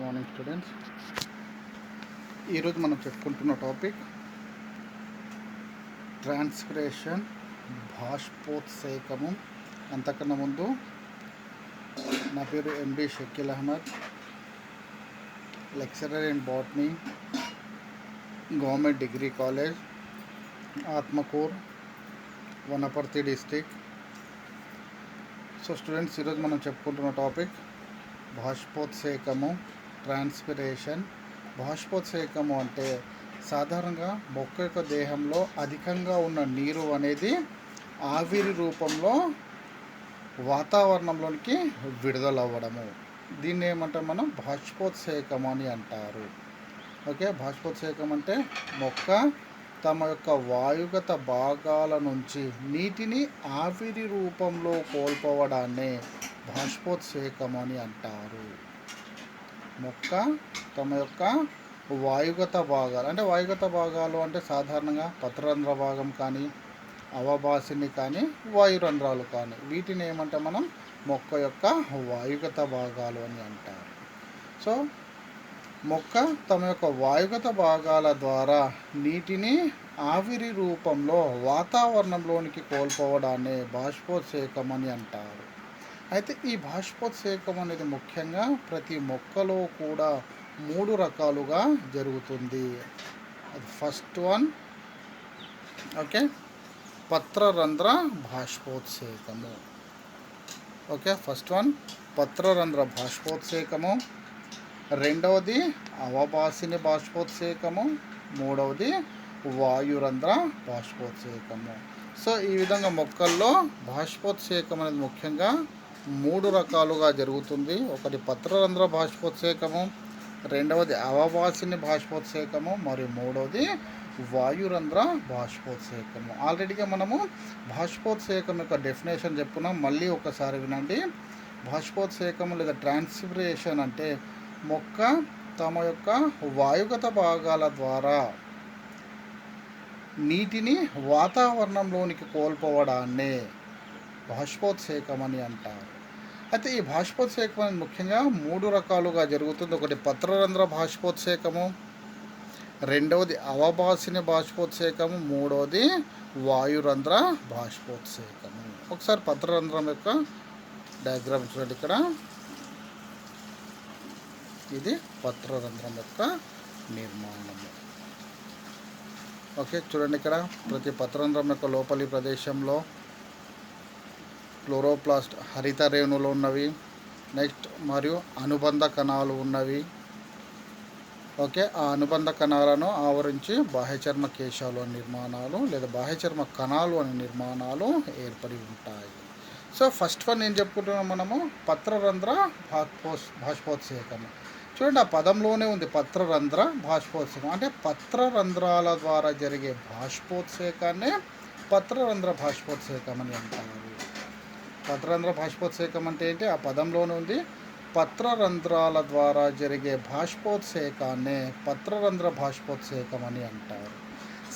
Morning students. ఈరోజు మనం చెప్పుకుంటున్న టాపిక్ ట్రాన్స్పిరేషన్, బాష్పోత్సేకము. అంతకన్నా ముందు నా పేరు MD Shakeel Ahmed, lecturer in botany, government degree college, Atmakur, Wanaparthy district. So students, ఈరోజు మనం చెప్పుకుంటున్న టాపిక్ బాష్పోత్సేకము, ట్రాన్స్పిరేషన్. బాష్పోత్సేకము అంటే సాధారణంగా మొక్క యొక్క దేహంలో అధికంగా ఉన్న నీరు అనేది ఆవిరి రూపంలో వాతావరణంలోనికి విడుదలవ్వడము. దీన్ని ఏమంటాం మనం? బాష్పోత్సేకము అని అంటారు. ఓకే, బాష్పోత్సేకం అంటే మొక్క తమ యొక్క వాయుగత భాగాల నుంచి నీటిని ఆవిరి రూపంలో కోల్పోవడాన్నే బాష్పోత్సేకము అని అంటారు. మొక్క తమ యొక్క వాయుగత భాగాలు అంటే వాయుగత భాగాలు అంటే సాధారణంగా పత్రరంధ్ర భాగం కానీ, అవభాసిని కానీ, వాయురంధ్రాలు కానీ, వీటిని ఏమంటే మనం మొక్క యొక్క వాయుగత భాగాలు అని అంటారు. సో మొక్క తమ యొక్క వాయుగత భాగాల ద్వారా నీటిని ఆవిరి రూపంలో వాతావరణంలోనికి కోల్పోవడాన్ని బాష్పోత్సేకం అని అంటారు. అయితే ఈ బాష్పోత్సేకం అనేది ముఖ్యంగా ప్రతి మొక్కలో కూడా 3 రకాలుగా జరుగుతుంది. అది ఫస్ట్ వన్, ఓకే, పత్రరంధ్ర బాష్పోత్సేకము. ఓకే, ఫస్ట్ వన్ పత్రరంధ్ర బాష్పోత్సేకము, రెండవది అవభాసిని బాష్పోత్సేకము, మూడవది వాయురంధ్ర బాష్పోత్సేకము. సో ఈ విధంగా మొక్కల్లో బాష్పోత్సేకం అనేది ముఖ్యంగా 3 రకాలుగా జరుగుతుంది. ఒకటి పత్రరంధ్ర బాష్పోత్సేకము, రెండవది అవభాసిని బాష్పోత్సేకము, మరియు మూడవది వాయురంధ్ర బాష్పోత్సేకము. ఆల్రెడీగా మనము బాష్పోత్సేకం యొక్క డెఫినేషన్ చెప్పుకున్నాం. మళ్ళీ ఒకసారి వినండి. బాష్పోత్సేకము లేదా ట్రాన్స్పిరేషన్ అంటే మొక్క తమ యొక్క వాయుగత భాగాల ద్వారా నీటిని వాతావరణంలోనికి కోల్పోవడాన్నే బాష్పోత్సేకం అని అంటారు. అయితే ఈ బాష్పోత్సేకం అనేది ముఖ్యంగా 3 రకాలుగా జరుగుతుంది. ఒకటి పత్రరంధ్ర బాష్పోత్సేకము, రెండవది అవభాసిని బాష్పోత్సేకము, మూడవది వాయురంధ్ర బాష్పోత్సేకము. ఒకసారి పత్రరంధ్రం యొక్క డయాగ్రామ్ చూడండి. ఇక్కడ ఇది పత్రరంధ్రం యొక్క నిర్మాణము. ఓకే, చూడండి ఇక్కడ ప్రతి పత్రరంధ్రం యొక్క లోపలి ప్రదేశంలో క్లోరోప్లాస్ట్ హరిత రేణువులు ఉన్నవి. నెక్స్ట్ మరియు అనుబంధ కణాలు ఉన్నవి. ఓకే, ఆ అనుబంధ కణాలను ఆవరించి బాహ్యచర్మ కేశాలు అనే నిర్మాణాలు లేదా బాహ్యచర్మ కణాలు అనే నిర్మాణాలు ఏర్పడి ఉంటాయి. సో ఫస్ట్ వన్ ఏం చెప్పుకుంటున్నాం మనము? పత్రరంధ్ర బాష్పోత్సేకము. చూడండి, ఆ పదంలోనే ఉంది పత్రరంధ్ర బాష్పోత్సేకం. అంటే పత్రరంధ్రాల ద్వారా జరిగే బాష్పోత్సేకాన్నే పత్రరంధ్ర బాష్పోత్సేకం అని అంటారు. పత్రరంధ్ర బాష్పోత్సేకం అంటే ఏంటి? ఆ పదంలోనే ఉంది. పత్రరంధ్రాల ద్వారా జరిగే బాష్పోత్సేకాన్నే పత్రరంధ్ర బాష్పోత్సేకం అని అంటారు.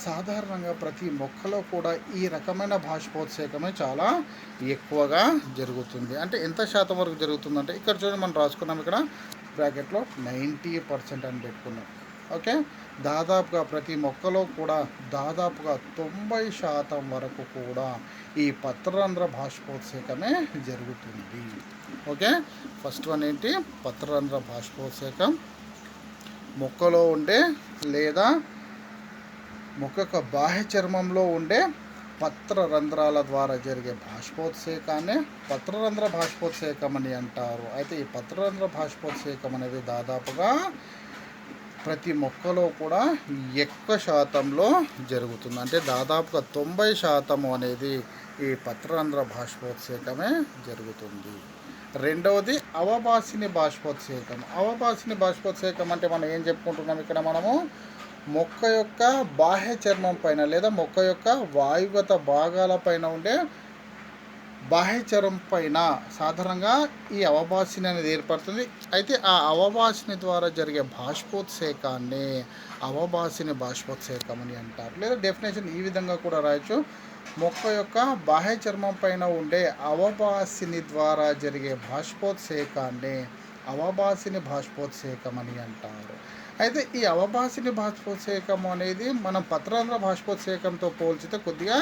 సాధారణంగా ప్రతి మొక్కలో కూడా ఈ రకమైన బాష్పోత్సేకమే చాలా ఎక్కువగా జరుగుతుంది. అంటే ఎంత శాతం వరకు జరుగుతుందంటే ఇక్కడ చూడండి, మనం రాసుకున్నాం ఇక్కడ బ్రాకెట్లో 90% అని పెట్టుకున్నాం. ఓకే, దాదాపుగా ప్రతి మొక్కలో కూడా దాదాపుగా 90% వరకు కూడా ఈ పత్రరంధ్ర బాష్పోత్సేకమే జరుగుతుంది. ఓకే, ఫస్ట్ వన్ ఏంటి? పత్రరంధ్ర బాష్పోత్సేకం. మొక్కలో ఉండే లేదా మొక్క యొక్క బాహ్య చర్మంలో ఉండే పత్రరంధ్రాల ద్వారా జరిగే బాష్పోత్సేకాన్ని పత్రరంధ్ర బాష్పోత్సేకం అని అంటారు. అయితే ఈ పత్రరంధ్ర బాష్పోత్సేకం అనేది దాదాపుగా ప్రతి మొక్కలో కూడా ఎక్కువ శాతంలో జరుగుతుంది. అంటే దాదాపుగా 90% అనేది ఈ పత్రరంధ్ర బాష్పోత్సేకమే జరుగుతుంది. రెండవది అవభాసిని బాష్పోత్సేకం. అవభాసిని బాష్పోత్సేకం అంటే మనం ఏం చెప్పుకుంటున్నాం ఇక్కడ? మనము మొక్క యొక్క బాహ్య చర్మం పైన లేదా మొక్క యొక్క వాయుగత భాగాల పైన ఉండే బాహ్య చర్మం పైన సాధారణంగా ఈ అవభాసిని అనేది ఏర్పడుతుంది. అయితే ఆ అవభాసిని ద్వారా జరిగే బాష్పోత్సేకాన్ని అవభాసిని బాష్పోత్సేకం అని అంటారు. లేదా డెఫినేషన్ ఈ విధంగా కూడా రాయొచ్చు. మొక్క యొక్క బాహ్య చర్మం పైన ఉండే అవభాసిని ద్వారా జరిగే బాష్పోత్సేకాన్ని అవభాసిని బాష్పోత్సేకం అని అంటారు. అయితే ఈ అవభాసిని బాష్పోత్సేకం అనేది మనం పత్రరంధ్ర బాష్పోత్సేకంతో పోల్చితే కొద్దిగా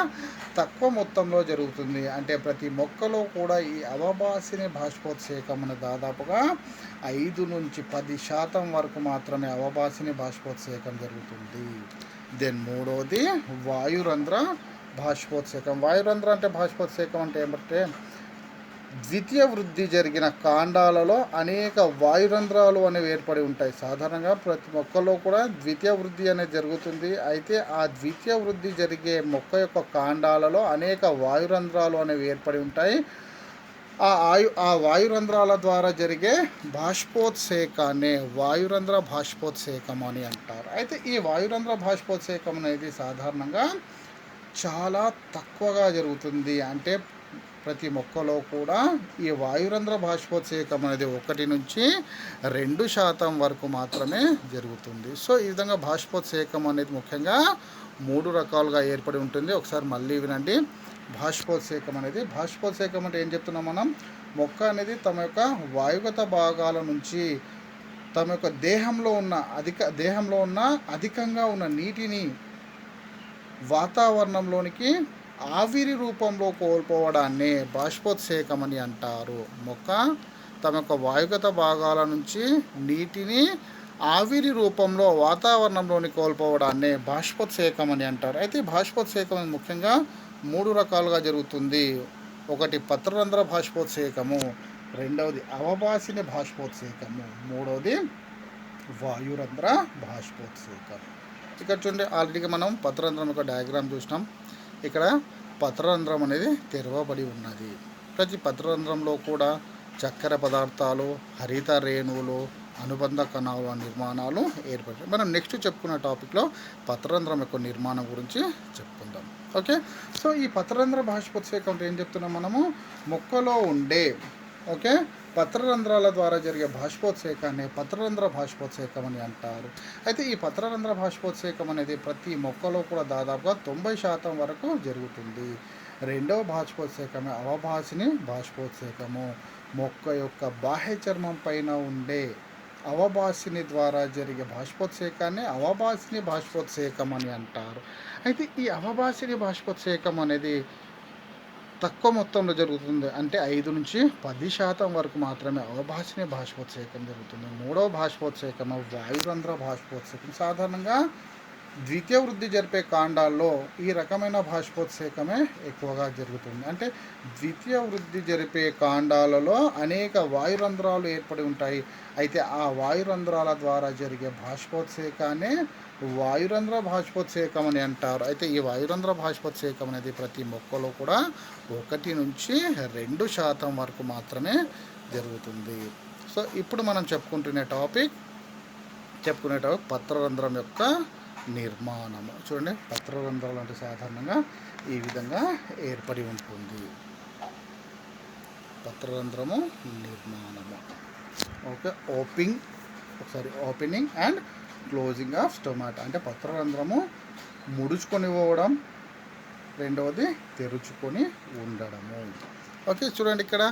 తక్కువ మొత్తంలో జరుగుతుంది. అంటే ప్రతి మొక్కలో కూడా ఈ అవభాసిని బాష్పోత్సేకం అనే దాదాపుగా 5 నుంచి 10% వరకు మాత్రమే అవభాసిని బాష్పోత్సేకం జరుగుతుంది. దెన్ మూడవది వాయురంధ్ర బాష్పోత్సేకం. వాయురంధ్ర అంటే బాష్పోత్సేకం అంటే ఏమంటే ద్వితీయ వృద్ధి జరిగిన కాండాలలో అనేక వాయురంధ్రాలు అనేవి ఏర్పడి ఉంటాయి. సాధారణంగా ప్రతి మొక్కలో కూడా ద్వితీయ వృద్ధి అనేది జరుగుతుంది. అయితే ఆ ద్వితీయ వృద్ధి జరిగే మొక్క యొక్క కాండాలలో అనేక వాయురంధ్రాలు అనేవి ఏర్పడి ఉంటాయి. ఆ వాయురంధ్రాల ద్వారా జరిగే బాష్పోత్సేకాన్ని వాయురంధ్ర బాష్పోత్సేకం అని అంటారు. అయితే ఈ వాయురంధ్ర బాష్పోత్సేకం అనేది సాధారణంగా చాలా తక్కువగా జరుగుతుంది. అంటే ప్రతి మొక్కలో కూడా ఈ వాయురంధ్ర బాష్పోత్సేకం అనేది 1 నుంచి 2% వరకు మాత్రమే జరుగుతుంది. సో ఈ విధంగా బాష్పోత్సేకం అనేది ముఖ్యంగా 3 రకాలుగా ఏర్పడి ఉంటుంది. ఒకసారి మళ్ళీ వినండి. బాష్పోత్సేకం అంటే ఏం చెప్తున్నాం మనం? మొక్క అనేది తమ యొక్క వాయుగత భాగాల నుంచి తమ యొక్క దేహంలో ఉన్న అధికంగా ఉన్న నీటిని వాతావరణంలోనికి ఆవిరి రూపంలో కోల్పోవడాన్ని బాష్పోత్సేకం అని అంటారు. మొక్క తమ యొక్క వాయుగత భాగాల నుంచి నీటిని ఆవిరి రూపంలో వాతావరణంలోని కోల్పోవడాన్ని బాష్పోత్సేకం అని అంటారు. అయితే బాష్పోత్సేకం ముఖ్యంగా 3 రకాలుగా జరుగుతుంది. ఒకటి పత్రరంధ్ర బాష్పోత్సేకము, రెండవది అవభాసిని బాష్పోత్సేకము, మూడవది వాయురంధ్ర బాష్పోత్సేకం. ఇక్కడ చూడండి, ఆల్రెడీగా మనం పత్రరంధ్రం యొక్క డయాగ్రామ్ చూసినాం. ఇక్కడ పత్రరంధ్రం అనేది తెరవబడి ఉన్నది. ప్రతి పత్రరంధ్రంలో కూడా చక్కెర పదార్థాలు, హరిత రేణువులు, అనుబంధ కణాల నిర్మాణాలు ఏర్పడతాయి. మనం నెక్స్ట్ చెప్పుకున్న టాపిక్లో పత్రరంధ్రం యొక్క నిర్మాణం గురించి చెప్పుకుందాం. ఓకే, సో ఈ పత్రరంధ్ర బాష్పోత్సేకం అంటే ఏం చెప్తున్నాం మనము? మొక్కలో ఉండే పత్రరంధ్రాల ద్వారా జరిగే బాష్పోత్సేకాన్ని పత్రరంధ్ర బాష్పోత్సేకం అని అంటారు. అయితే ఈ పత్రరంధ్ర బాష్పోత్సేకం అనేది ప్రతి మొక్కలో కూడా దాదాపుగా 90% వరకు జరుగుతుంది. రెండవ బాష్పోత్సేకమే అవభాసిని బాష్పోత్సేకము. మొక్క యొక్క బాహ్య చర్మం పైన ఉండే అవభాసిని ద్వారా జరిగే బాష్పోత్సేకాన్ని అవభాసిని బాష్పోత్సేకం అని అంటారు. అయితే ఈ అవభాసిని బాష్పోత్సేకం అనేది తక్కువ మొత్తంలో జరుగుతుంది. అంటే 5 నుంచి 10% వరకు మాత్రమే అవభాసిని బాష్పోత్సేకం జరుగుతుంది. మూడవ బాష్పోత్సేకం వాయురంధ్ర బాష్పోత్సేకం. సాధారణంగా ద్వితీయ వృద్ధి జరిపే కాండాల్లో ఈ రకమైన బాష్పోత్సేకమే ఎక్కువగా జరుగుతుంది. అంటే ద్వితీయ వృద్ధి జరిపే కాండాలలో అనేక వాయురంధ్రాలు ఏర్పడి ఉంటాయి. అయితే ఆ వాయురంధ్రాల ద్వారా జరిగే బాష్పోత్సేకాన్ని వాయురంధ్ర బాష్పోత్సేకం అని అంటారు. అయితే ఈ వాయురంధ్ర బాష్పోత్సేకం అనేది ప్రతి మొక్కలో కూడా 1-2% వరకు మాత్రమే జరుగుతుంది. సో ఇప్పుడు మనం చెప్పుకునే టాపిక్ పత్రరంధ్రం యొక్క నిర్మాణము. చూడండి, పత్రరంధ్రాలు అంటే సాధారణంగా ఈ విధంగా ఏర్పడి ఉంటుంది. పత్రరంధ్రము నిర్మాణము. Opening and closing of stomata. అంటే పత్రరంధ్రము ముడుచుకొని పోవడం, రెండవది తెరుచుకొని ఉండడము. ఓకే, చూడండి, ఇక్కడ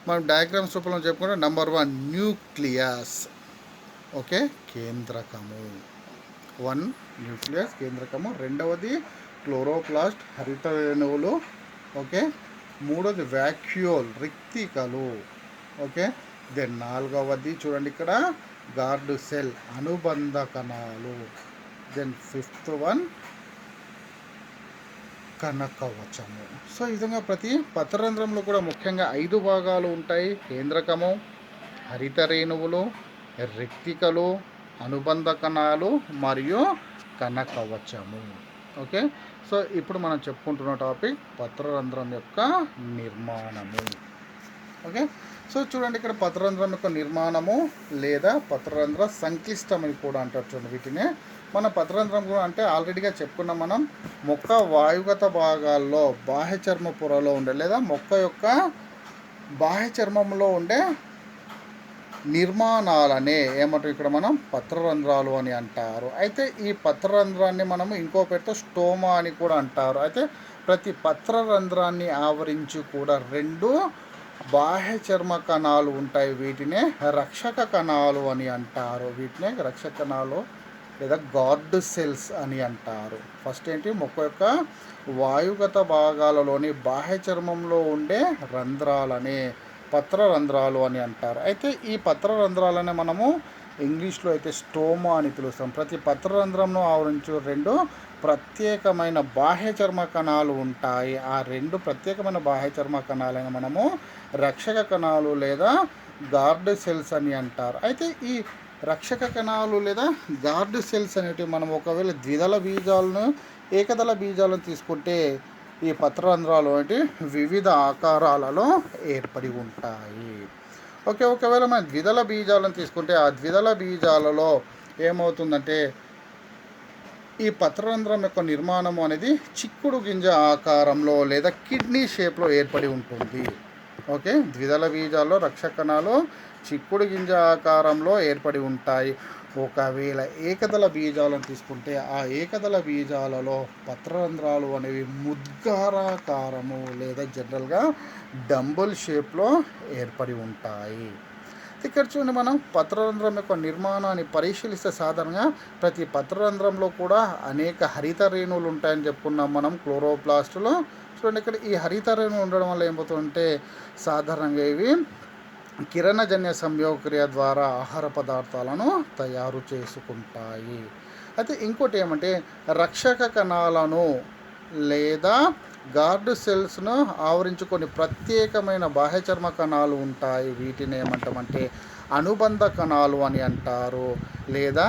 మనం డయాగ్రామ్స్ రూపంలో చెప్పుకుంటే నెంబర్ 1 న్యూక్లియస్. కేంద్రకము. 1 న్యూక్లియస్ కేంద్రకము. రెండవది క్లోరోప్లాస్ట్ హరిత రేణువులు. మూడవది వ్యాక్యూల్ రిక్తికలు. దెన్ నాలుగవది చూడండి ఇక్కడ గార్డ్ సెల్ అనుబంధ కణాలు. Then 5th one కణకవచము. సో ఈ విధంగా ప్రతి పత్రరంధ్రంలో కూడా ముఖ్యంగా 5 భాగాలు ఉంటాయి. కేంద్రకము, హరిత రేణువులు, రిక్తికలు, అనుబంధ కణాలు మరియు కణకవచము. సో ఇప్పుడు మనం చెప్పుకుంటున్న టాపిక్ పత్రరంధ్రం యొక్క నిర్మాణము. సో చూడండి, ఇక్కడ పత్రరంధ్రం యొక్క నిర్మాణము లేదా పత్రరంధ్ర సంక్లిష్టమని కూడా అంటారు. చూడండి, వీటిని మన పత్రరంధ్రం కూడా అంటే ఆల్రెడీగా చెప్పుకున్నాం మనం. మొక్క వాయుగత భాగాల్లో బాహ్య చర్మ పొరలో ఉండే లేదా మొక్క యొక్క బాహ్య చర్మంలో ఉండే నిర్మాణాలనే ఏమంటారు ఇక్కడ మనం పత్రరంధ్రాలు అని అంటారు. అయితే ఈ పత్రరంధ్రాన్ని మనము ఇంకో పేరుతో స్టోమా అని కూడా అంటారు. అయితే ప్రతి పత్రరంధ్రాన్ని ఆవరించి కూడా 2 బాహ్య చర్మ కణాలు ఉంటాయి, వీటినే రక్షక కణాలు అని అంటారు. వీటినే రక్షక కణాలు లేదా గార్డ్ సెల్స్ అని అంటారు. ఫస్ట్ ఏంటి, మొక్క యొక్క వాయుగత భాగాలలోని బాహ్య చర్మంలో ఉండే రంధ్రాలనే పత్రరంధ్రాలు అని అంటారు. అయితే ఈ పత్రరంధ్రాలనే మనము ఇంగ్లీష్లో అయితే స్టోమా అని పిలుస్తాం. ప్రతి పత్రరంధ్రంను ఆవరించు రెండు ప్రత్యేకమైన బాహ్య చర్మ కణాలు ఉంటాయి. ఆ రెండు ప్రత్యేకమైన బాహ్య చర్మ కణాలను మనము రక్షక కణాలు లేదా గార్డ్ సెల్స్ అని అంటారు. అయితే ఈ రక్షక కణాలు లేదా గార్డ్ సెల్స్ అనేటివి మనం ఒకవేళ ద్విదళ బీజాలను ఏకదళ బీజాలను తీసుకుంటే ఈ పత్రరంధ్రాలు అంటే వివిధ ఆకారాలలో ఏర్పడి ఉంటాయి. ఓకే, ఒకవేళ మనం ద్విదళ బీజాలను తీసుకుంటే ఆ ద్విదళ బీజాలలో ఏమవుతుందంటే ఈ పత్రరంధ్రం యొక్క నిర్మాణం అనేది చిక్కుడు గింజ ఆకారంలో లేదా కిడ్నీ షేప్లో ఏర్పడి ఉంటుంది. ఓకే, ద్విదళ బీజాల్లో రక్షక కణాలు చిక్కుడు గింజ ఆకారంలో ఏర్పడి ఉంటాయి. ఒకవేళ ఏకదళ బీజాలను తీసుకుంటే ఆ ఏకదళ బీజాలలో పత్రరంధ్రాలు అనేవి ముద్గారాకారము లేదా జనరల్గా డంబుల్ షేప్లో ఏర్పడి ఉంటాయి. ఇక్కడ చూడండి, మనం పత్రరంధ్రం యొక్క నిర్మాణాన్ని పరిశీలిస్తే సాధారణంగా ప్రతి పత్రరంధ్రంలో కూడా అనేక హరిత రేణువులు ఉంటాయని చెప్పుకున్నాం మనం క్లోరోప్లాస్ట్లో. చూడండి, ఇక్కడ ఈ హరిత రేణువులు ఉండడం వల్ల ఏమవుతుందంటే సాధారణంగా ఇవి కిరణజన్య సంయోగక్రియ ద్వారా ఆహార పదార్థాలను తయారు చేసుకుంటాయి. అయితే ఇంకోటి ఏమంటే రక్షక కణాలను లేదా గార్డ్ సెల్స్ను ఆవరించుకొని ప్రత్యేకమైన బాహ్య చర్మ కణాలు ఉంటాయి. వీటిని ఏమంటామంటే అనుబంధ కణాలు అని అంటారు లేదా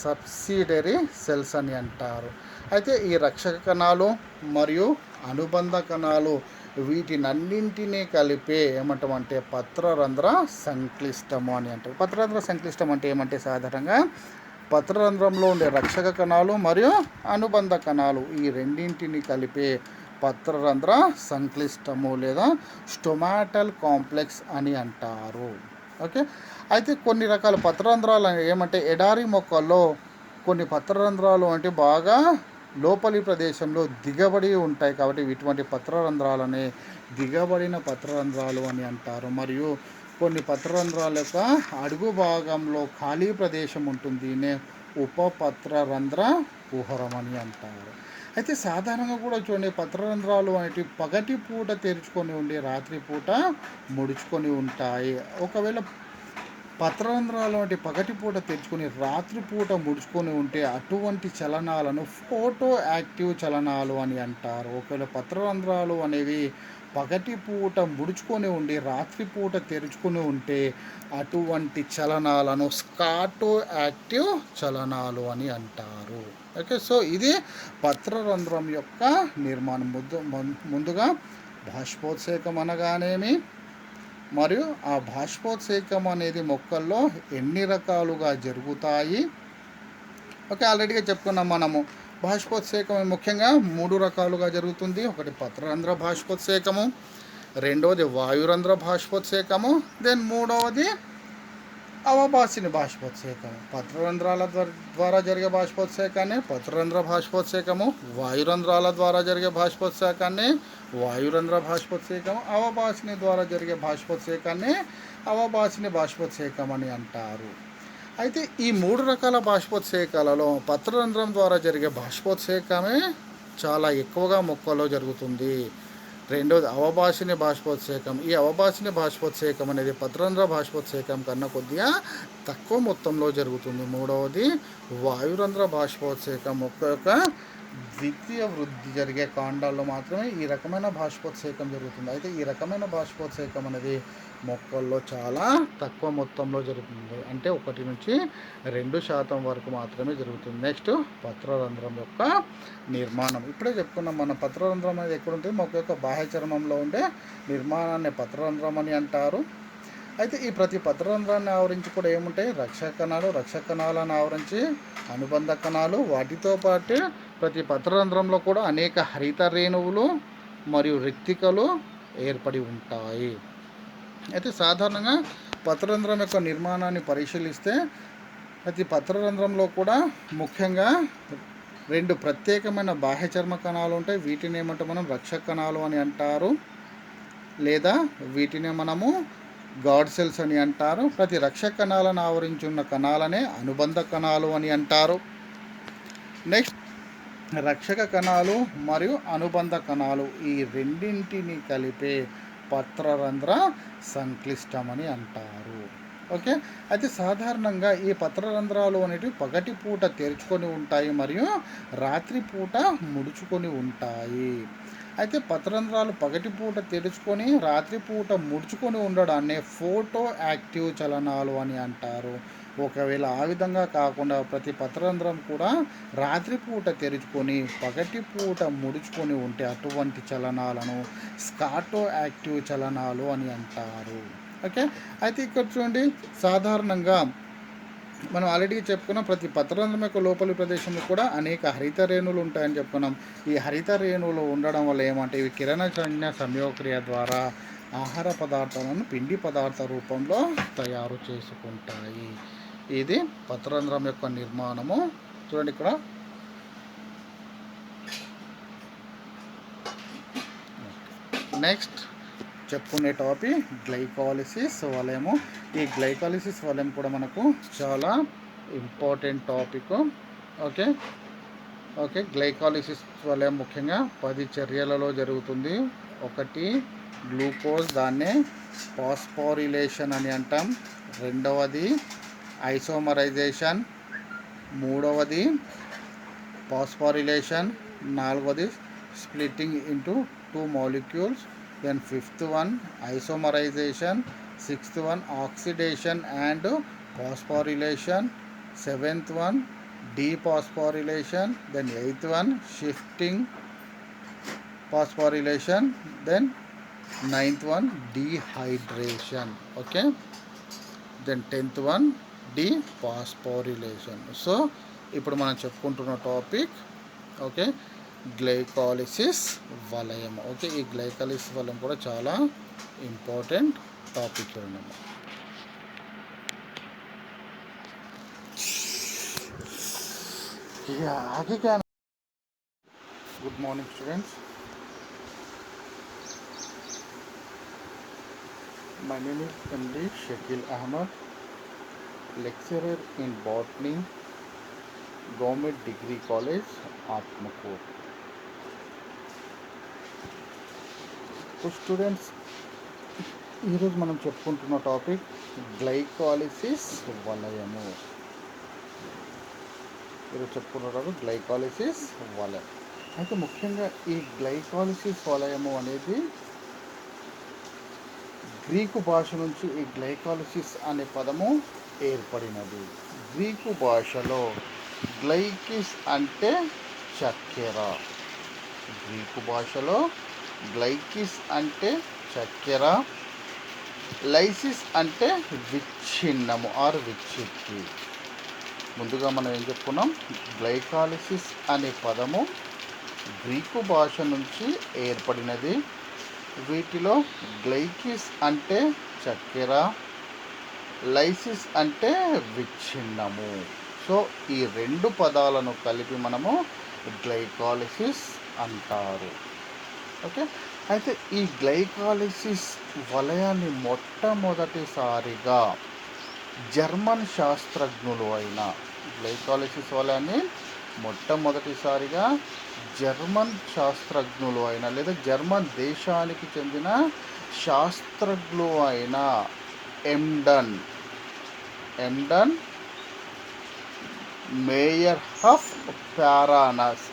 సబ్సిడరీ సెల్స్ అని అంటారు. అయితే ఈ రక్షక కణాలు మరియు అనుబంధ కణాలు వీటినన్నింటినీ కలిపే ఏమంటామంటే పత్రరంధ్ర సంక్లిష్టము అని అంటారు. పత్రరంధ్ర సంక్లిష్టం అంటే ఏమంటే సాధారణంగా పత్రరంధ్రంలో ఉండే రక్షక కణాలు మరియు అనుబంధ కణాలు ఈ రెండింటిని కలిపే పత్రరంధ్ర సంక్లిష్టము లేదా స్టొమాటల్ కాంప్లెక్స్ అని అంటారు. ఓకే, అయితే కొన్ని రకాల పత్రరంధ్రాలు ఏమంటే ఎడారి మొక్కల్లో కొన్ని పత్రరంధ్రాలు అంటే బాగా లోపలి ప్రదేశంలో దిగబడి ఉంటాయి కాబట్టి ఇటువంటి పత్రరంధ్రాలనే దిగబడిన పత్రరంధ్రాలు అని అంటారు. మరియు కొన్ని పత్రరంధ్రాల యొక్క అడుగు భాగంలో ఖాళీ ప్రదేశం ఉంటుంది, దీన్నే ఉపపత్రరంధ్ర కుహరం అని అంటారు. అయితే సాధారణంగా కూడా చూడండి, పత్రరంధ్రాలు అనేటివి పగటి పూట తెరుచుకొని ఉండి రాత్రిపూట ముడుచుకొని ఉంటాయి. ఒకవేళ పత్రరంధ్రాలు వంటి పగటిపూట తెరుచుకొని రాత్రిపూట ముడుచుకొని ఉంటే అటువంటి చలనాలను ఫోటో యాక్టివ్ చలనాలు అని అంటారు. ఒకవేళ పత్రరంధ్రాలు అనేవి పగటిపూట ముడుచుకొని ఉండి రాత్రిపూట తెరుచుకొని ఉంటే అటువంటి చలనాలను స్కాటో యాక్టివ్ చలనాలు అని అంటారు. ఓకే, సో ఇది పత్రరంధ్రం యొక్క నిర్మాణం. ముందుగా బాష్పోత్సేకం అనగానేమి మరియు ఆ బాష్పోత్సేకం అనేది మొక్కల్లో ఎన్ని రకాలుగా జరుగుతాయి. ఓకే, ఆల్రెడీగా చెప్పుకున్నాం మనము. బాష్పోత్సేకం ముఖ్యంగా 3 రకాలుగా జరుగుతుంది. ఒకటి పత్రరంధ్ర బాష్పోత్సేకము, రెండవది వాయురంధ్ర బాష్పోత్సేకము, దెన్ మూడవది అవభాసిని బాష్పోత్సేకము. పత్రరంధ్రాల ద్వారా జరిగే బాష్పోత్సేకాన్ని పత్రరంధ్ర బాష్పోత్సేకము, వాయురంధ్రాల ద్వారా జరిగే బాష్పోత్సేకాన్ని వాయురంధ్ర బాష్పోత్సేకము, అవభాసిని ద్వారా జరిగే బాష్పోత్సేకాన్ని అవభాసిని బాష్పోత్సేకం అని అంటారు. అయితే ఈ 3 రకాల బాష్పోత్సేకాలలో పత్రరంధ్రం ద్వారా జరిగే బాష్పోత్సేకమే చాలా ఎక్కువగా మొక్కల్లో జరుగుతుంది. రెండోది అవభాసిని బాష్పోత్సేకం. ఈ అవభాసిని బాష్పోత్సేకం అనేది పత్రరంధ్ర బాష్పోత్సేకం కన్నా కొద్దిగా తక్కువ మొత్తంలో జరుగుతుంది. మూడవది వాయురంధ్ర బాష్పోత్సేకం. మొక్క యొక్క ద్వితీయ వృద్ధి జరిగే కాండాల్లో మాత్రమే ఈ రకమైన బాష్పోత్సేకం జరుగుతుంది. అయితే ఈ రకమైన బాష్పోత్సేకం అనేది మొక్కల్లో చాలా తక్కువ మొత్తంలో జరుగుతుంది, అంటే 1 నుంచి 2% వరకు మాత్రమే జరుగుతుంది. నెక్స్ట్ పత్రరంధ్రం యొక్క నిర్మాణం. ఇప్పుడే చెప్పుకున్నాం మనం, పత్రరంధ్రం అనేది ఎక్కడ ఉంటుంది, మొక్క యొక్క బాహ్య చర్మంలో ఉండే నిర్మాణాన్ని పత్రరంధ్రం అని అంటారు. అయితే ఈ ప్రతి పత్రరంధ్రాన్ని ఆవరించి కూడా ఏముంటాయి, రక్షక కణాలను ఆవరించి అనుబంధ కణాలు, వాటితో పాటు ప్రతి పత్రరంధ్రంలో కూడా అనేక హరిత రేణువులు మరియు రెక్తికలు ఏర్పడి ఉంటాయి. అయితే సాధారణంగా పత్రరంధ్రం యొక్క నిర్మాణాన్ని పరిశీలిస్తే ప్రతి పత్రరంధ్రంలో కూడా ముఖ్యంగా 2 ప్రత్యేకమైన బాహ్య చర్మ కణాలు ఉంటాయి. వీటిని ఏమంటే మనం రక్షక కణాలు అని అంటారు. లేదా వీటిని మనము గాడ్ సెల్స్ అని అంటారు. ప్రతి రక్షక కణాలను ఆవరించి ఉన్న కణాలనే అనుబంధ కణాలు అని అంటారు. నెక్స్ట్, రక్షక కణాలు మరియు అనుబంధ కణాలు ఈ రెండింటిని కలిపే పత్రరంధ్ర సంక్లిష్టమని అంటారు. ఓకే, అయితే సాధారణంగా ఈ పత్రరంధ్రాలు అనేటివి పగటిపూట తెరుచుకొని ఉంటాయి మరియు రాత్రిపూట ముడుచుకొని ఉంటాయి. అయితే పత్రరంధ్రాలు పగటిపూట తెరుచుకొని రాత్రిపూట ముడుచుకొని ఉండడాన్ని ఫోటో యాక్టివ్ చలనాలు అని అంటారు. ఒకవేళ ఆ విధంగా కాకుండా ప్రతి పత్రరంధ్రం కూడా రాత్రిపూట తెరుచుకొని పగటిపూట ముడుచుకొని ఉంటే అటువంటి చలనాలను స్కాటో యాక్టివ్ చలనాలు అని అంటారు. ఓకే, అయితే ఇక్కడ చూడండి, సాధారణంగా మనం ఆల్రెడీ చెప్పుకున్నాం, ప్రతి పత్రరంధ్రం యొక్క లోపలి ప్రదేశంలో కూడా అనేక హరిత రేణువులు ఉంటాయని చెప్పుకున్నాం. ఈ హరిత రేణువులు ఉండడం వల్ల ఏమంటే ఇవి కిరణజన్య సంయోగక్రియ ద్వారా ఆహార పదార్థాలను పిండి పదార్థ రూపంలో తయారు చేసుకుంటాయి. ఇది పత్రరంధ్రం యొక్క నిర్మాణము. చూడండి ఇక్కడ నెక్స్ట్ చెప్పుకునే టాపిక్ గ్లైకాలిసిస్ వలయము. ఈ గ్లైకాలిసిస్ వలయం కూడా మనకు చాలా ఇంపార్టెంట్ టాపిక్. ఓకే ఓకే గ్లైకాలిసిస్ వలయం ముఖ్యంగా 10 చర్యలలో జరుగుతుంది. ఒకటి గ్లూకోజ్, దాన్నే ఫాస్ఫోరిలేషన్ అని అంటాం. రెండవది ఐసోమరైజేషన్, మూడవది ఫాస్ఫోరిలేషన్, నాలుగవది splitting into 2 molecules, then fifth one isomerization, sixth one oxidation and phosphorylation, seventh one dephosphorylation, then eighth one shifting phosphorylation, then ninth one dehydration. Okay, then 10th one dephosphorylation. So ఇప్పుడు మనం చెప్పుకుంటున్న topic okay గ్లైకాలిసిస్ వలయం. Okay, ఈ గ్లైకాలిసిస్ వలయం కూడా చాలా important topic అన్నమాట. Good morning students, my name is MD Shakeel Ahmed, lecturer in botany, government degree college Atmakur. Students, ఈరోజు మనం చెప్పుకుంటున్న టాపిక్ గ్లైకాలిసిస్ వలయము. ఈరోజు చెప్పుకున్న టాపిక్ గ్లైకాలిసిస్ వలయం. అయితే ముఖ్యంగా ఈ గ్లైకాలిసిస్ వలయము అనేది గ్రీకు భాష నుంచి ఈ గ్లైకాలిసిస్ అనే పదము ఏర్పడినది. గ్రీకు భాషలో గ్లైకిస్ అంటే చక్కెర. గ్రీకు భాషలో గ్లైకిస్ అంటే చక్కెర, లైసిస్ అంటే విచ్ఛిన్నము ఆర్ విచ్ఛిత్తి. ముందుగా మనం ఏం చెప్పుకున్నాం, గ్లైకాలిసిస్ అనే పదము గ్రీకు భాష నుంచి ఏర్పడినది. వీటిలో గ్లైకిస్ అంటే చక్కెర, లైసిస్ అంటే విచ్ఛిన్నము. సో ఈ రెండు పదాలను కలిపి మనము గ్లైకాలిసిస్ అంటారు. ఓకే, అయితే ఈ గ్లైకాలిసిస్ వలయాన్ని మొట్టమొదటిసారిగా జర్మన్ శాస్త్రజ్ఞులు అయిన గ్లైకాలిసిస్ వలయాన్ని మొట్టమొదటిసారిగా జర్మన్ శాస్త్రజ్ఞులు అయిన లేదా జర్మన్ దేశానికి చెందిన శాస్త్రజ్ఞులు అయిన ఎమ్డన్ మేయర్హఫ్ పారానస్,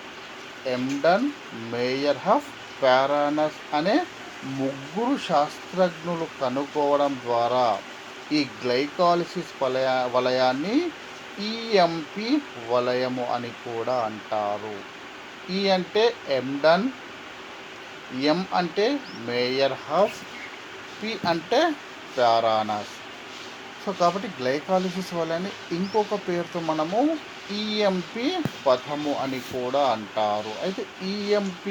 ఎమ్డన్ మేయర్హఫ్ పారానస్ అనే ముగ్గురు శాస్త్రజ్ఞులు కనుక్కోవడం ద్వారా ఈ గ్లైకాలిసిస్ వలయాన్ని EMP వలయము అని కూడా అంటారు. ఈ అంటే ఎమ్డన్, ఎం అంటే మేయర్హఫ్, పి అంటే పారానస్. సో కాబట్టి గ్లైకాలిసిస్ వలయాన్ని ఇంకొక పేరుతో మనము EMP పథము అని కూడా అంటారు. అయితే EMP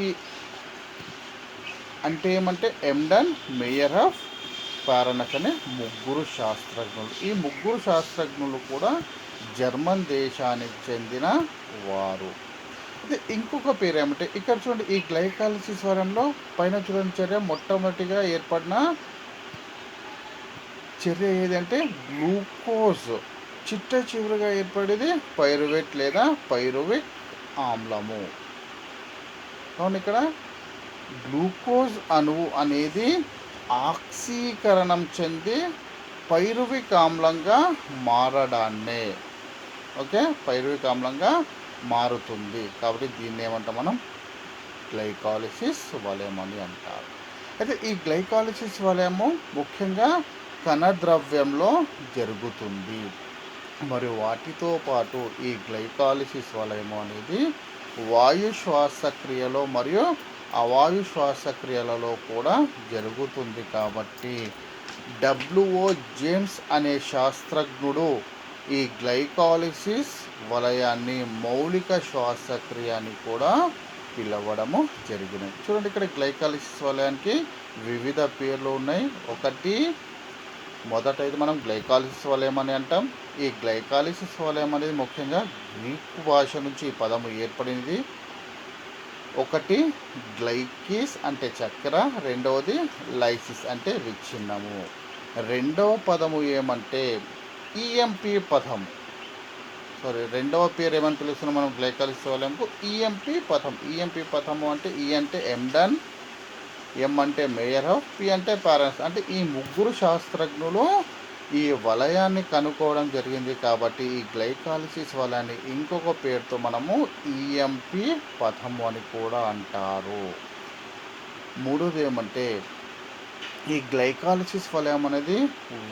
అంటే ఏమంటే ఎమ్డన్, మేయర్హఫ్, పారానస్ అనే ముగ్గురు శాస్త్రజ్ఞులు. ఈ ముగ్గురు శాస్త్రజ్ఞులు కూడా జర్మన్ దేశానికి చెందిన వారు. అయితే ఇంకొక పేరు ఏమంటే ఇక్కడ చూడండి, ఈ గ్లైకాలిసిస్ వరంలో పైన చూడండి చర్య మొట్టమొదటిగా ఏర్పడిన చర్య ఏదంటే గ్లూకోజ్. చిట్ట చివరిగా ఏర్పడేది పైరువేట్ లేదా పైరువిక్ ఆమ్లము. అవును, ఇక్కడ గ్లూకోజ్ అణువు అనేది ఆక్సీకరణం చెంది పైరువిక్ ఆమ్లంగా మారడాన్నే, ఓకే, పైరువిక్ ఆమ్లంగా మారుతుంది. కాబట్టి దీన్ని ఏమంటాం మనం గ్లైకాలిసిస్ వలయం అని అంటారు. అయితే ఈ గ్లైకాలిసిస్ వలయము ముఖ్యంగా కణద్రవ్యంలో జరుగుతుంది. మరియు వాటితో పాటు ఈ గ్లైకాలిసిస్ వలయము అనేది వాయు శ్వాసక్రియలో మరియు అవాయు శ్వాసక్రియలలో కూడా జరుగుతుంది. కాబట్టి డబ్ల్యూఓ జేమ్స్ అనే శాస్త్రజ్ఞుడు ఈ గ్లైకాలిసిస్ వలయాన్ని మౌలిక శ్వాసక్రియ అని కూడా పిలవడము జరిగినది. చూడండి, ఇక్కడ గ్లైకాలిసిస్ వలయానికి వివిధ పేర్లు ఉన్నాయి. ఒకటి మొదటైతే మనం గ్లైకాలిసిస్ వలయం అని అంటాం. ఈ గ్లైకాలిసిస్ వలయం అనేది ముఖ్యంగా గ్రీకు భాష నుంచి ఈ పదము ఏర్పడినది. ఒకటి గ్లైకిస్ అంటే చక్కెర, రెండవది లైసిస్ అంటే విచ్ఛిన్నము. రెండవ పదము ఏమంటే ఈఎంపి పదం. రెండవ పేరు ఏమని పిలుస్తున్నాం మనం గ్లైకాలిసిస్ వలయంకు? ఈఎంపి పథం. ఈఎంపి పథము అంటే ఈ అంటే ఎండన్, ఎం అంటే మేయర్ ఆఫ్, పి అంటే పారెంట్స్. అంటే ఈ ముగ్గురు శాస్త్రజ్ఞులు ఈ వలయాన్ని కనుక్కోవడం జరిగింది. కాబట్టి ఈ గ్లైకాలిసిస్ వలయాన్ని ఇంకొక పేరుతో మనము ఈఎంపి పథము అని కూడా అంటారు. మూడోది ఏమంటే ఈ గ్లైకాలిసిస్ వలయం అనేది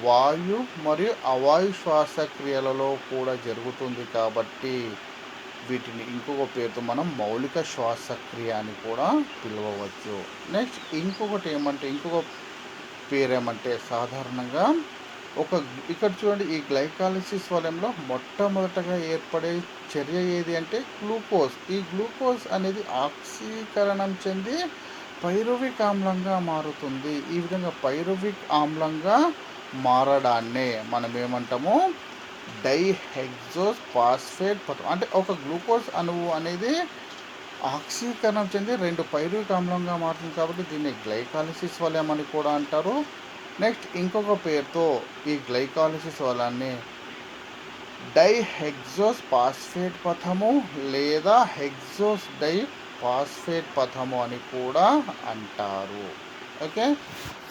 వాయు మరియు అవాయు శ్వాసక్రియలలో కూడా జరుగుతుంది. కాబట్టి వీటిని ఇంకొక పేరుతో మనం మౌలిక శ్వాసక్రియ అని కూడా పిలవవచ్చు. నెక్స్ట్ ఇంకొకటి ఏమంటే ఇంకొక పేరు ఏమంటే సాధారణంగా ఇక్కడ చూడండి, ఈ గ్లైకాలిసిస్ వలయంలో మొట్టమొదటగా ఏర్పడే చర్య ఏది అంటే గ్లూకోజ్. ఈ గ్లూకోజ్ అనేది ఆక్సీకరణం చెంది పైరువిక్ ఆమ్లంగా మారుతుంది. ఈ విధంగా పైరువిక్ ఆమ్లంగా మారడాన్నే మనం ఏమంటాము డైహెక్సోస్ ఫాస్ఫేట్ పథం. అంటే ఒక గ్లూకోజ్ అణువు అనేది ఆక్సీకరణం చెంది రెండు పైరువిక్ ఆమ్లంగా మారుతుంది. కాబట్టి దీన్ని గ్లైకాలిసిస్ వలయం అని కూడా అంటారు. నెక్స్ట్ ఇంకొక పేరుతో ఈ గ్లైకాలిసిస్ వలయాన్ని డైహెక్సోస్ ఫాస్ఫేట్ పథము లేదా హెక్సోస్ డై ఫాస్ఫేట్ పథము అని కూడా అంటారు. ఓకే,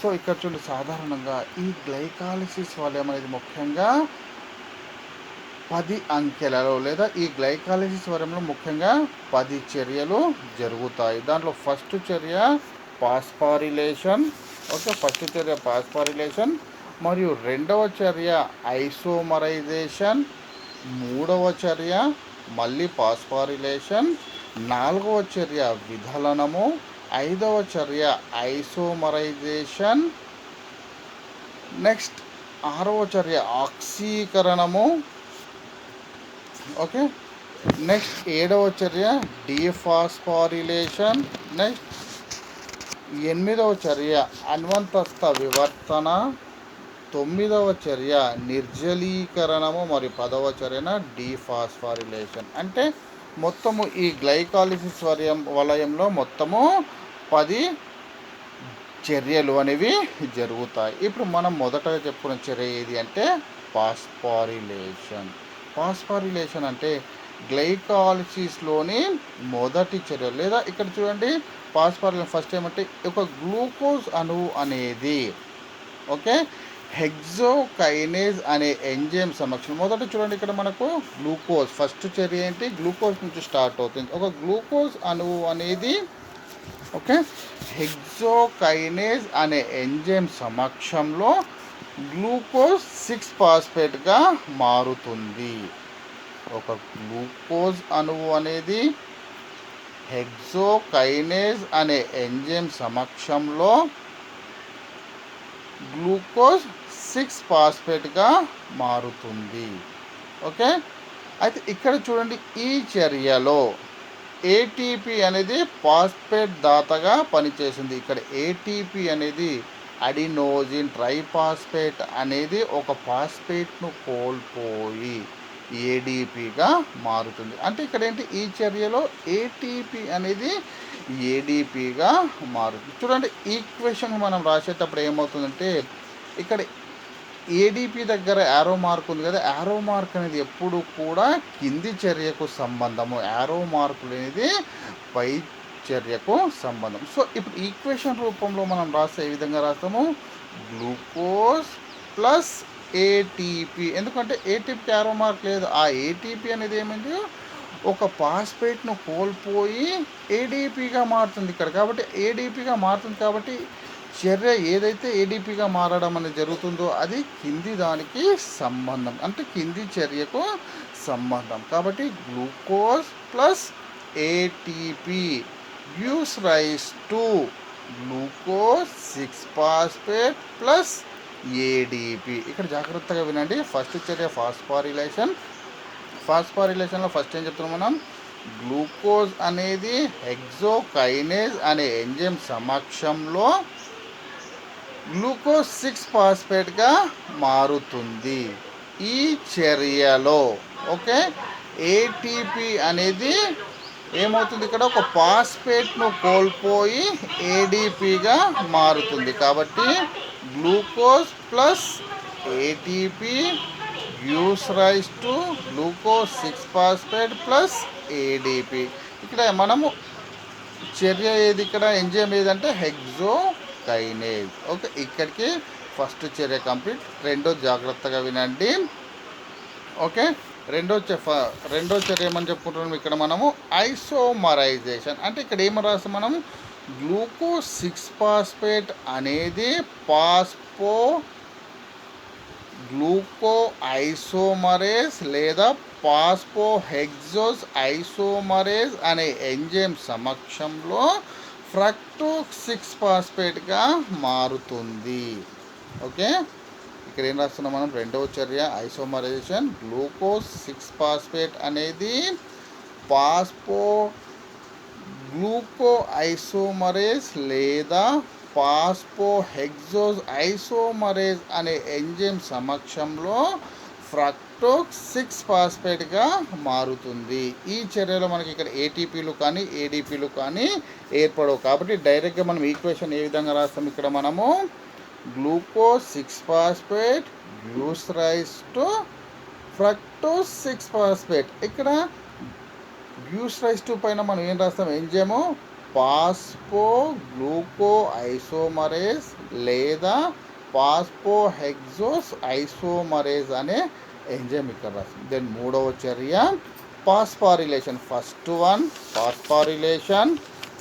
సో ఇక్కడ చూడండి, సాధారణంగా ఈ గ్లైకాలిసిస్ వలయం అనేది ముఖ్యంగా 10 అంకెలలో లేదా ఈ గ్లైకాలిసిస్ వలయంలో ముఖ్యంగా 10 చర్యలు జరుగుతాయి. దాంట్లో ఫస్ట్ చర్య పాస్పారిలేషన్. ఓకే, ఫస్ట్ చర్య పాస్పారిలేషన్. మరియు రెండవ చర్య ఐసోమరైజేషన్. మూడవ చర్య మళ్ళీ పాస్పారిలేషన్. నాలుగవ చర్య విధలనము. ఐదవ చర్య ఐసోమరైజేషన్. నెక్స్ట్ ఆరవ చర్య ఆక్సీకరణము. ఓకే, నెక్స్ట్ ఏడవ చర్య డీఫాస్ఫారిలేషన్. నెక్స్ట్ ఎనిమిదవ చర్య అన్వంతస్థ వివర్తన. తొమ్మిదవ చర్య నిర్జలీకరణము. మరియు 10వ చర్యన డీఫాస్ఫారిలేషన్. అంటే మొత్తము ఈ గ్లైకాలిసిస్ వలయంలో మొత్తము 10 చర్యలు అనేవి జరుగుతాయి. ఇప్పుడు మనం మొదటగా చెప్పుకున్న చర్య ఏది అంటే పాస్పారిలేషన్. పాస్పారిలేషన్ అంటే గ్లైకాలిసిస్లోని మొదటి చర్య. లేదా ఇక్కడ చూడండి, పాస్పారిలేషన్ ఫస్ట్ ఏమంటే ఒక గ్లూకోజ్ అణువు అనేది, ఓకే, హెక్సోకైనేజ్ అనే ఎంజైమ్ సమక్షంలో మొదట చూడండి, ఇక్కడ మనకు గ్లూకోజ్ ఫస్ట్ చర్య ఏంటి, గ్లూకోజ్ నుంచి స్టార్ట్ అవుతుంది. ఒక గ్లూకోజ్ అణువు అనేది, ఓకే, హెక్సోకైనేజ్ అనే ఎంజైమ్ సమక్షంలో గ్లూకోజ్ 6-ఫాస్ఫేట్గా మారుతుంది. ఒక గ్లూకోజ్ అణువు అనేది హెక్సోకైనేజ్ అనే ఎంజైమ్ సమక్షంలో గ్లూకోజ్ 6-ఫాస్ఫేట్గా మారుతుంది. ఓకే, అయితే ఇక్కడ చూడండి, ఈ చర్యలో ఏటీపీ అనేది ఫాస్ఫేట్ దాతగా పనిచేసింది. ఇక్కడ ఏటీపీ అనేది అడినోజిన్ ట్రైఫాస్ఫేట్ అనేది ఒక ఫాస్ఫేట్ను కోల్పోయి ఏడిపిగా మారుతుంది. అంటే ఇక్కడ ఏంటి, ఈ చర్యలో ఏటీపీ అనేది ఏడిపిగా మారుతుంది. చూడండి, ఈక్వేషన్ మనం రాసేటప్పుడు ఏమవుతుందంటే ఇక్కడ ఏడిపి దగ్గర యారో మార్క్ ఉంది కదా, యారో మార్క్ అనేది ఎప్పుడు కూడా కింది చర్యకు సంబంధము, యారో మార్క్ అనేది పై చర్యకు సంబంధం. సో ఇప్పుడు ఈక్వేషన్ రూపంలో మనం రాస్తే ఏ విధంగా రాస్తాము, గ్లూకోజ్ ప్లస్ ఏటీపీ. ఎందుకంటే ఏటీపీకి యారో మార్క్ లేదు. ఆ ఏటీపీ అనేది ఏమైంది, ఒక పాస్పేట్ను కోల్పోయి ఏడీపీగా మారుతుంది ఇక్కడ. కాబట్టి ఏడీపీగా మారుతుంది కాబట్టి చర్య ఏదైతే ఏడీపీగా మారడం అనేది జరుగుతుందో అది కింది దానికి సంబంధం, అంటే కింది చర్యకు సంబంధం. కాబట్టి glucose plus ATP gives rise to glucose six phosphate plus ADP. ఇక్కడ జాగ్రత్తగా వినండి. ఫస్ట్ చర్య ఫాస్ఫారిలేషన్. ఫాస్ఫారిలేషన్లో ఫస్ట్ ఏం చెప్తున్నాం మనం, గ్లూకోజ్ అనేది హెక్సోకైనేజ్ అనే ఎంజైమ్ సమక్షంలో గ్లూకోజ్ 6-ఫాస్ఫేట్గా మారుతుంది. ఈ చర్యలో ఓకే ఏటీపీ అనేది ఏమవుతుంది, ఇక్కడ ఒక ఫాస్ఫేట్ను కోల్పోయి ఏడిపిగా మారుతుంది. కాబట్టి glucose plus ATP gives rise to glucose six phosphate plus ADP. ఇక్కడ మనము చర్య ఏది, ఇక్కడ ఎంజైమ్ ఏదంటే హెక్సోకైనేజ్. ఓకే, ఇక్కడికి ఫస్ట్ చర్య కంప్లీట్. రెండో జాగ్రత్తగా వినండి. ఓకే, రెండో చర్య ఏమని చెప్పుకుంటున్నాం ఇక్కడ మనము, ఐసోమరైజేషన్. అంటే ఇక్కడ ఏమని రాస్తాం మనం, గ్లూకోజ్ 6-ఫాస్ఫేట్ అనేది గ్లూకో ఐసోమరేజ్ లేదా పాస్పోహెక్సోజ్ ఐసోమరేజ్ అనే ఎంజైమ్ సమక్షంలో ఫ్రక్టోజ్ 6-ఫాస్ఫేట్గా మారుతుంది. ఓకే, ఇక్కడ ఏం రాస్తున్నాం మనం, రెండవ చర్య ఐసోమరైజేషన్. గ్లూకోజ్ 6-ఫాస్ఫేట్ అనేది గ్లూకో ఐసోమరేజ్ లేదా పాస్పోహెక్సోజ్ ఐసోమరేజ్ అనే ఎంజైమ్ సమక్షంలో ఫ్రక్టోజ్ 6-ఫాస్ఫేట్గా మారుతుంది. ఈ చర్యలో మనకి ఇక్కడ ఏటీపీలు కానీ ఏడిపిలు కానీ ఏర్పడవు. కాబట్టి డైరెక్ట్గా మనం ఈక్వేషన్ ఏ విధంగా రాస్తాం, ఇక్కడ మనము glucose six phosphate gives rise to fructose six phosphate. ఇక్కడ గివ్స్ రైస్ టు పైన మనం ఏం రాస్తాం, ఎంజైము గ్లూకో ఐసోమరేజ్ లేదా పాస్పోహెక్సోస్ ఐసోమరేజ్ అనే ఎంజైమ్ ఇక్కడ రాస్తాం. దెన్ మూడవ చర్య phosphorylation. First one phosphorylation,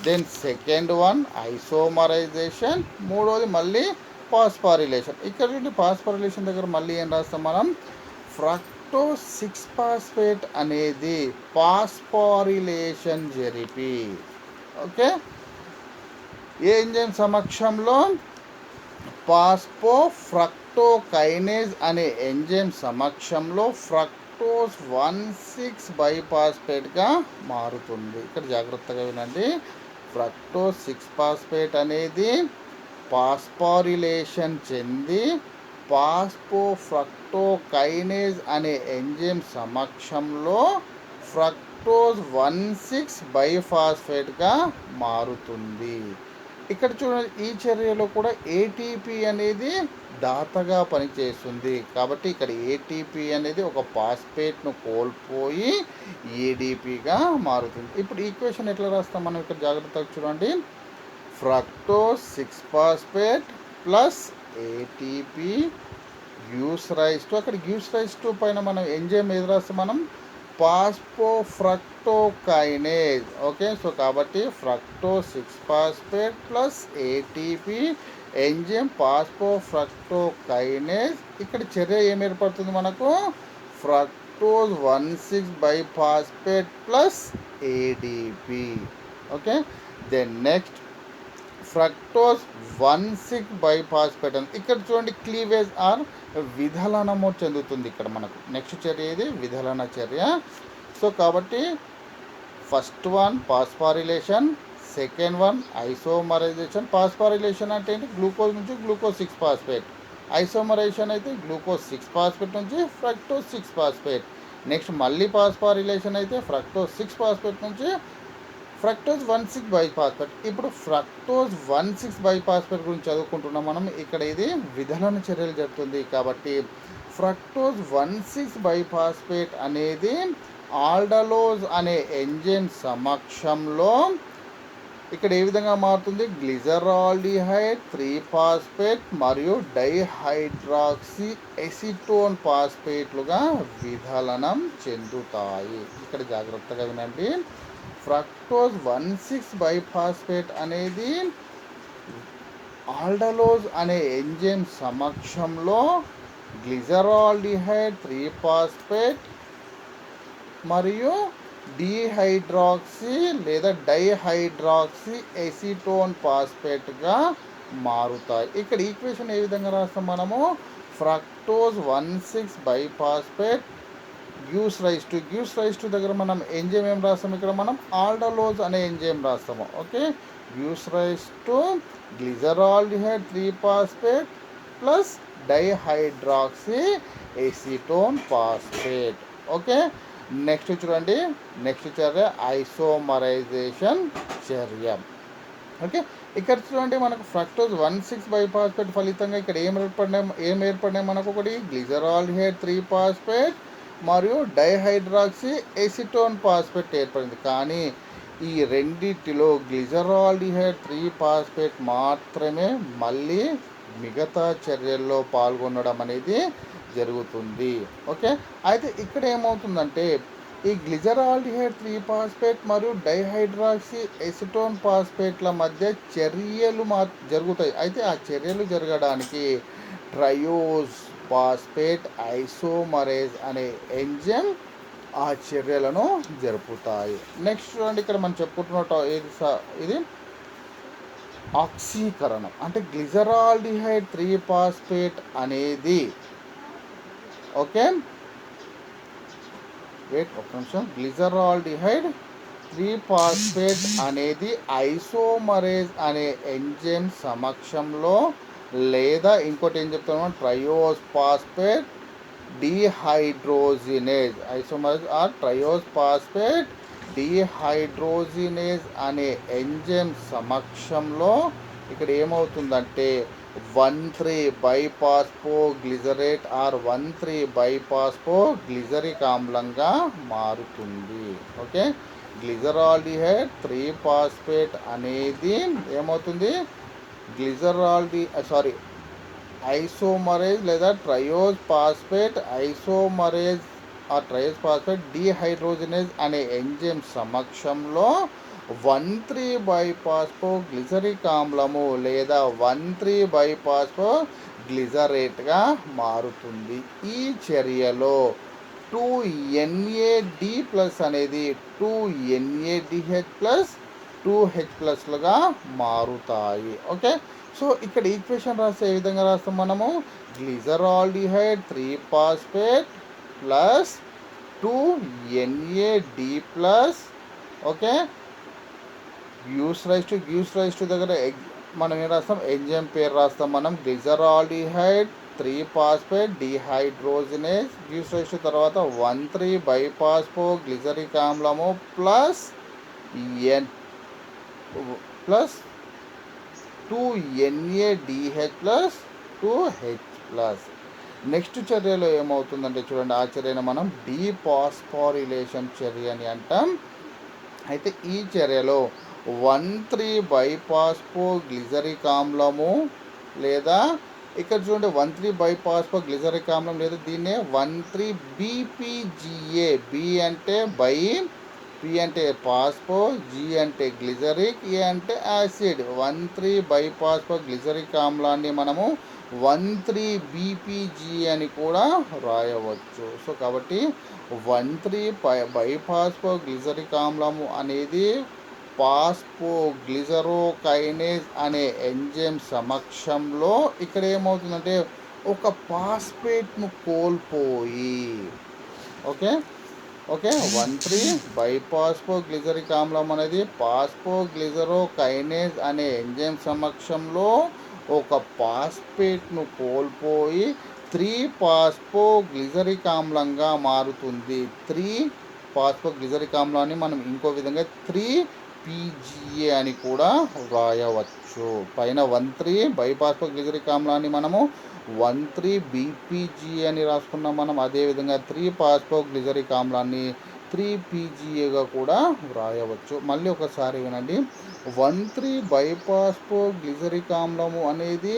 then second one isomerization, మూడవది మళ్ళీ ఫాస్ఫారిలేషన్. ఇక్కడ నుండి ఫాస్ఫారిలేషన్ దగ్గర మళ్ళీ ఏం రాస్తాం మనం, ఫ్రక్టోజ్ 6-ఫాస్ఫేట్ అనేది ఫాస్ఫారిలేషన్ జరిపి, ఓకే, ఏ ఎంజైమ్ సమక్షంలో, పాస్పోఫ్రక్టోకైనేజ్ అనే ఎంజైమ్ సమక్షంలో ఫ్రక్టోజ్ 1,6-బైఫాస్ఫేట్గా మారుతుంది. ఇక్కడ జాగ్రత్తగా వినండి. ఫ్రక్టోజ్ 6-ఫాస్ఫేట్ అనేది ఫాస్ఫారిలేషన్ చెంది పాస్పోఫ్రక్టోకైనేజ్ అనే ఎంజైమ్ సమక్షంలో ఫ్రక్టోజ్ 1,6-బైఫాస్ఫేట్గా మారుతుంది. ఇక్కడ చూడండి, ఈ చర్యలో కూడా ఏటీపీ అనేది దాతగా పనిచేస్తుంది. కాబట్టి ఇక్కడ ఏటీపీ అనేది ఒక ఫాస్ఫేట్ను కోల్పోయి ఏడిపిగా మారుతుంది. ఇప్పుడు ఈక్వేషన్ ఎట్లా రాస్తాం మనం, ఇక్కడ జాగ్రత్తగా చూడండి. Fructose six phosphate plus ATP gives rise to, అక్కడ గివ్స్ రైస్ టు పైన మనం ఎంజైమ్ ఏది రాస్తాం మనం, పాస్పోఫ్రక్టోకైనేజ్. ఓకే, సో కాబట్టి fructose six phosphate plus ATP enzyme phosphofructokinase. ఇక్కడ చర్య ఏమి ఏర్పడుతుంది మనకు, ఫ్రక్టోజ్ 1,6-బైఫాస్ఫేట్ plus ADP. Okay, then next fructose 1,6-బైఫాస్ఫేట్ అని ఇక్కడ చూడండి, క్లీవేజ్ ఆర్ విధలనము చెందుతుంది. ఇక్కడ మనకు నెక్స్ట్ చర్య ఇది విధలన చర్య. సో కాబట్టి first one phosphorylation, second one isomerization. Phosphorylation అంటే ఏంటి, గ్లూకోజ్ నుంచి గ్లూకోజ్ 6-ఫాస్ఫేట్. ఐసోమరైజేషన్ అయితే గ్లూకోజ్ 6-ఫాస్ఫేట్ నుంచి ఫ్రక్టోజ్ 6-ఫాస్ఫేట్. నెక్స్ట్ మళ్ళీ పాస్పారిలేషన్ అయితే ఫ్రక్టోజ్ 6 ఫాస్ఫేట్ నుంచి ఫ్రక్టోజ్ 1,6 బైఫాస్ఫేట్. ఇప్పుడు ఫ్రక్టోజ్ 1,6 బైఫాస్ఫేట్ గురించి చదువుకుంటున్నాం మనం. ఇక్కడ ఇది విధలన చర్యలు జరుగుతుంది కాబట్టి ఫ్రక్టోజ్ 1,6 బైఫాస్ఫేట్ అనేది ఆల్డలోజ్ అనే ఎంజైమ్ సమక్షంలో ఇక్కడ ఏ విధంగా మారుతుంది, గ్లిజరాల్డిహైడ్ 3 ఫాస్ఫేట్ మరియు డైహైడ్రాక్సీ ఎసిటోన్ ఫాస్ఫేట్లుగా విధలనం చెందుతాయి. ఇక్కడ జాగ్రత్తగా వినండి. ఫ్రక్టోజ్ 1,6 బైఫాస్ఫేట్ అనేది ఆల్డలోజ్ అనే ఎంజైమ్ సమక్షంలో గ్లిజరాల్డిహైడ్ 3 ఫాస్ఫేట్ మరియు డిహైడ్రాక్సీ లేదా డైహైడ్రాక్సీ ఎసిటోన్ ఫాస్ఫేట్గా మారుతాయి. ఇక్కడ ఈక్వేషన్ ఏ విధంగా రాస్తాం మనము, ఫ్రక్టోజ్ 1,6 బైఫాస్ఫేట్ గివ్స్ రైస్ టు దగ్గర మనం ఎంజైమ్ ఏం రాస్తాము, ఇక్కడ మనం ఆల్డలోజ్ అనే ఎంజైమ్ రాస్తాము. Okay, gives rise to glyceraldehyde 3 phosphate plus dihydroxy acetone phosphate. Okay, next చూడండి, నెక్స్ట్ చర్య ఐసోమరైజేషన్ చర్య. ఓకే, ఇక్కడ చూడండి మనకు ఫ్రక్టోజ్ 1,6 బైఫాస్ఫేట్ ఫలితంగా ఇక్కడ ఏం ఏర్పడినాయి మనకు, ఒకటి గ్లిజరాల్డిహైడ్ 3 ఫాస్ఫేట్ మరియు డైహైడ్రాక్సీ ఎసిటోన్ ఫాస్ఫేట్ ఏర్పడింది. కానీ ఈ రెండిటిలో గ్లిజరాల్డిహైడ్ 3 ఫాస్ఫేట్ మాత్రమే మళ్ళీ మిగతా చర్యల్లో పాల్గొనడం అనేది జరుగుతుంది. ఓకే, అయితే ఇక్కడ ఏమవుతుందంటే ఈ గ్లిజరాల్డిహైడ్ 3 ఫాస్ఫేట్ మరియు డైహైడ్రాక్సీ ఎసిటోన్ ఫాస్ఫేట్ల మధ్య చర్యలు జరుగుతాయి. అయితే ఆ చర్యలు జరగడానికి ట్రయోజ్ ఫాస్ఫేట్ ఐసోమరేజ్ అనే ఎంజైమ్ ఆ చర్యలను జరుపుతాయి. నెక్స్ట్ చూడండి, ఇక్కడ మనం చెప్పుకుంటున్నట్టు ఇది ఆక్సీకరణం. అంటే గ్లిజరాల్డిహైడ్ 3 ఫాస్ఫేట్ అనేది, ఓకే వెయిట్ ఒక నిమిషం, గ్లిజరాల్డిహైడ్ 3 ఫాస్ఫేట్ అనేది ఐసోమరేజ్ అనే ఎంజైమ్ సమక్షంలో లేదా ఇంకోటి ఏం చెప్తాను, triose phosphate dehydrogenase, isomerase or triose phosphate dehydrogenase అనే ఎంజైమ్ సమక్షంలో ఇక్కడ ఏమవుతుందంటే 1,3 బైఫాస్ఫో గ్లిజరేట్ ఆర్ 1,3 బైఫాస్ఫో గ్లిజరిక్ ఆమ్లంగా మారుతుంది. ఓకే, గ్లిజరాల్డిహైడ్ 3 ఫాస్ఫేట్ అనేది ఏమవుతుంది, ఐసోమరేజ్ లేదా ట్రయోజ్ ఫాస్ఫేట్ ఐసోమరేజ్ ఆ ట్రయోజ్ ఫాస్ఫేట్ డిహైడ్రోజినేజ్ అనే ఎంజైమ్ సమక్షంలో 1,3 బైఫాస్ఫో గ్లిజరిక్ ఆమ్లము లేదా 1,3 బైఫాస్ఫో గ్లిజరేట్గా మారుతుంది. ఈ చర్యలో 2NAD+ అనేది 2NADH+ 2H+లుగా మారుతాయి. ఓకే, సో ఇక్కడ ఈక్వేషన్ రాస్తే ఏ విధంగా రాస్తాం మనము, glyceraldehyde 3 phosphate plus 2NAD+, okay gives rise to దగ్గర మనం ఏం రాస్తాం, ఎంజైమ్ పేరు రాస్తాం మనం, glyceraldehyde 3 phosphate dehydrogenase gives rise to తర్వాత 1,3 బైఫాస్ఫో గ్లిజరిక్ ఆమ్లము ప్లస్ 2NADH+ 2H+. నెక్స్ట్ చర్యలో ఏమవుతుందంటే చూడండి, ఆ చర్యను మనం డీపాస్ఫారిలేషన్ చర్య అని అంటాం. అయితే ఈ చర్యలో 1,3 బైఫాస్ఫో గ్లిజరిక్ ఆమ్లము లేదా ఇక్కడ చూడండి 1,3 బైఫాస్ఫో గ్లిజరిక్ ఆమ్లం లేదా దీన్నే 1,3 BPGA, బి అంటే బై, పి అంటే ఫాస్ఫో, జి అంటే గ్లిజరిక్, ఏ అంటే యాసిడ్. 1,3 బైఫాస్ఫో గ్లిజరిక్ ఆమ్లాన్ని మనము 1,3 BPG అని కూడా రాయవచ్చు. సో కాబట్టి 1,3 బైఫాస్ఫో గ్లిజరిక్ ఆమ్లము అనేది ఫాస్ఫోగ్లిజరోకైనేజ్ అనే ఎంజైమ్ సమక్షంలో ఇక్కడ ఏమవుతుందంటే ఒక ఫాస్ఫేట్ను కోల్పోయి, ఓకే 1,3 బైఫాస్ఫో గ్లిజరిక్ ఆమ్లం అనేది ఫాస్ఫోగ్లిజరోకైనేజ్ అనే ఎంజైమ్ సమక్షంలో ఒక ఫాస్ఫేట్ను కోల్పోయి 3-పాస్ఫోగ్లిజరిక్ ఆమ్లంగా మారుతుంది. 3-పాస్ఫోగ్లిజరిక్ ఆమ్లాన్ని మనం ఇంకో విధంగా 3PGA అని కూడా వ్రాయవచ్చు. పైన 1,3-బైపాస్ఫోగ్లిజరిక్ ఆమ్లాన్ని మనము 1,3-BPGA అని రాసుకున్నాం మనం. అదేవిధంగా 3-పాస్ఫోగ్లిజరిక్ ఆమ్లాన్ని 3PGAగా కూడా వ్రాయవచ్చు. మళ్ళీ ఒకసారి వినండి. 1,3-బైపాస్ఫోగ్లిజరిక్ ఆమ్లము అనేది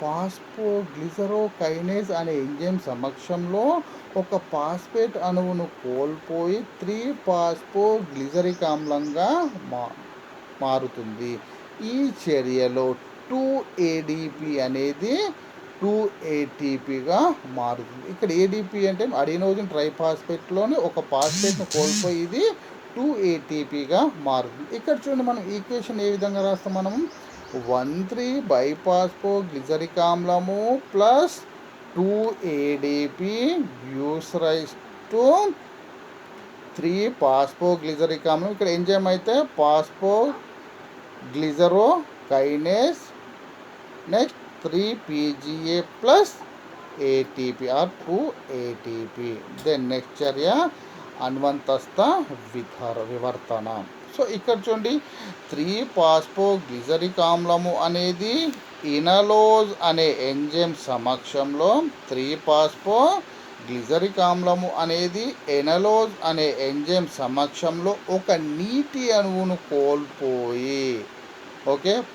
పాస్ఫోగ్లిజరోకైనేజ్ అనే ఎంజైమ్ సమక్షంలో ఒక పాస్పేట్ అణువును కోల్పోయి 3-పాస్ఫోగ్లిజరిక్ ఆమ్లంగా మారుతుంది. ఈ చర్యలో 2-ADP అనేది 2-ATPగా మారుతుంది. ఇక్కడ ADP అంటే అడినోజిన్ ట్రైఫాస్ఫేట్లోని ఒక పాస్పేట్ను కోల్పోయి ఇది 2-ATPగా మారుతుంది. ఇక్కడ చూడండి, మనం ఈక్వేషన్ ఏ విధంగా రాస్తాం? మనం 1,3-బైపాస్ఫోగ్లిజరిక్ ఆమ్లము plus 2-ADP gives rise to three phosphoglyceric ఆమ్లం. ఇక్కడ ఎంజైమ్ అయితే phosphoglycerokinase. Next 3PGA plus ATP or 2-ATP. Then next చర్య అన్వంతస్థ వివర్తన. సో ఇక్కడ చూడండి, 3-పాస్ఫోగ్లిజరిక్ ఆమ్లము అనేది ఇనలోజ్ అనే ఎంజైమ్ సమక్షంలో 3-పాస్ఫోగ్లిజరిక్ ఆమ్లము అనేది ఎనలోజ్ అనే ఎంజైమ్ సమక్షంలో ఒక నీటి అణువును కోల్పోయి